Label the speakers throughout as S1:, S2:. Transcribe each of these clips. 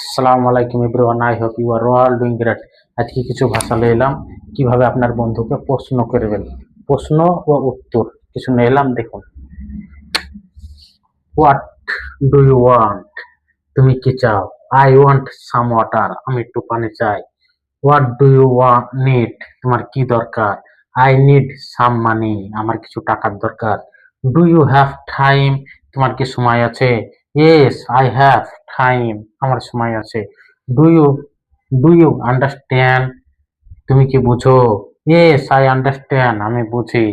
S1: আসসালামু আলাইকুম everyone, I hope you are all doing great. আজকে কিছু ভাষা নিয়ে এলাম কিভাবে আপনার বন্ধুকে প্রশ্ন করবেন। প্রশ্ন ও উত্তর কিছু নিয়ে এলাম, দেখুন। What do you want? তুমি কি চাও? আই ওয়ান্ট সাম ওয়াটার, আমি একটু পানি চাই। What do you need? তোমার কি দরকার? আই নিড সাম মানি, আমার কিছু টাকার দরকার। Do you have time? তোমার কি সময় আছে? ইয়েস আই হ্যাভ টাইম, আমার সময় আছে। Do you do you understand? তুমি কি বুঝো? ইয়েস আই আন্ডারস্ট্যান্ড, আমি বুঝি।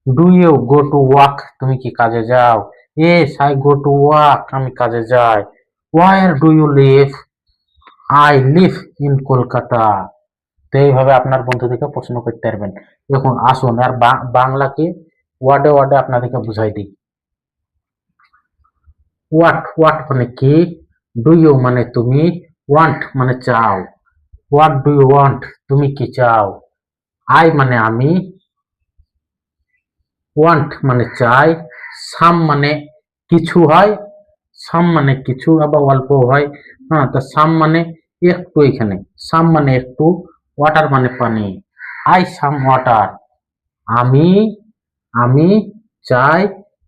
S1: Do you go to work? তুমি কি কাজে যাও? Yes I go to work, আমি কাজে যাই। Where do you live? I live in Kolkata. তো এইভাবে আপনার বন্ধুদেরকে প্রশ্ন করতে পারবেন। দেখুন, আসুন আর বাংলাকে ওয়ার্ডে ওয়ার্ডে আপনাদেরকে বুঝাই দিই। হোয়াট মানে কি, ডু ইউ মানে তুমি, ওয়ান্ট মানে চাও। What do you want? তুমি কি চাও? আই মানে আমি, ওয়ান্ট মানে চাই, সাম মানে কিছু হয়, সাম মানে কিছু আবার অল্প হয়। হ্যাঁ, তো সাম মানে একটু, এখানে সাম মানে একটু, ওয়াটার মানে পানি। আই সাম ওয়াটার, আমি আমি চাই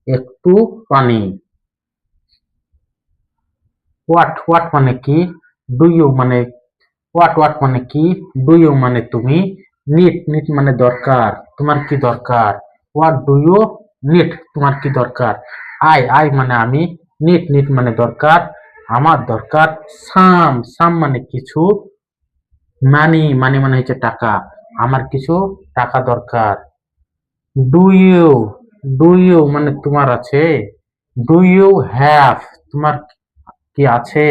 S1: একটু পানি। হোয়াট মানে কি, ডু ইউ মানে হোয়াট মানে কি, ডু ইউ মানে তুমি, নিড মানে দরকার, তোমার কি দরকার। What do you need? তোমার কি দরকার। আই মানে আমি, নিড মানে দরকার, আমার দরকার। সাম মানে কিছু, মানি মানে হচ্ছে টাকা, আমার কিছু টাকা দরকার। ডু ইউ ডু ইউ মানে তোমার আছে। Do you have? তোমার কি আছে।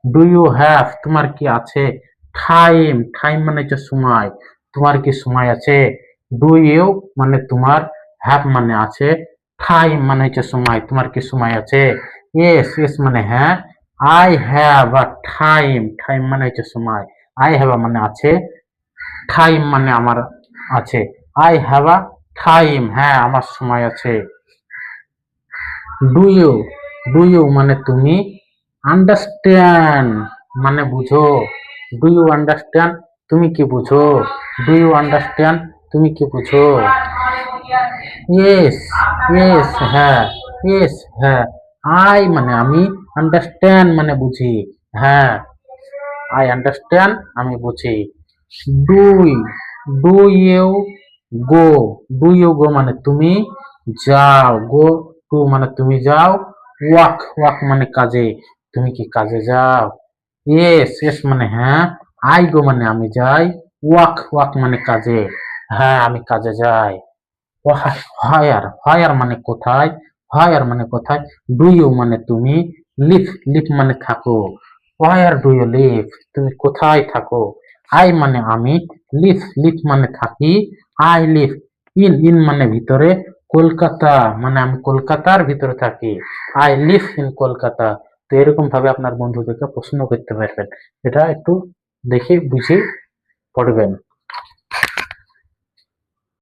S1: Do you have? তোমার কি আছে। টাইম মানে হচ্ছে সময়, তোমার কি সময় আছে। ডু ইউ মানে তোমার, হ্যাভ মানে আছে, টাইম মানে হচ্ছে সময়, তোমার কি সময় আছে। ইয়েস মানে হ্যাঁ। আই হ্যাভ আ টাইম মানে হচ্ছে সময়, আই হ্যাভ মানে আছে, টাইম মানে আমার আছে। আই হ্যাভ আ টাইম, হ্যাঁ আমার সময় আছে। ডু ইউ ডু ইউ মানে তুমি, আন্ডারস্ট্যান্ড মানে বুঝো। Do you understand? তুমি কি বুঝো। Do you understand? তুমি কি বুঝো। ইয়েস হ্যাঁ, হ্যাঁ। আই মানে আমি, আন্ডারস্ট্যান্ড মানে বুঝি, হ্যাঁ আই আন্ডারস্ট্যান্ড, আমি বুঝি। Do do you go? Do you go মানে তুমি যাও, গো টু মানে তুমি যাও, ওয়াক মানে কাজে, তুমি কি কাজে যাও। ইয়েস মানে হ্যাঁ। আই গো মানে আমি যাই, ওয়াক মানে কাজে, হ্যাঁ আমি কাজে যাই। হায়ার মানে কোথায়, ডু ইউ মানে তুমি, লিভ মানে থাকো, হোয়ার ডু ইউ লিভ? তুমি কোথায় থাকো। আই মানে আমি, লিভ মানে থাকি, আই লিভ ইন মানে ভিতরে, কলকাতা মানে আমি কলকাতার ভিতরে থাকি, আই লিভ ইন কলকাতা। তো এরকম ভাবে আপনার বন্ধুদেরকে প্রশ্ন করতে পারবেন। এটা একটু দেখে বুঝে পড়বেন।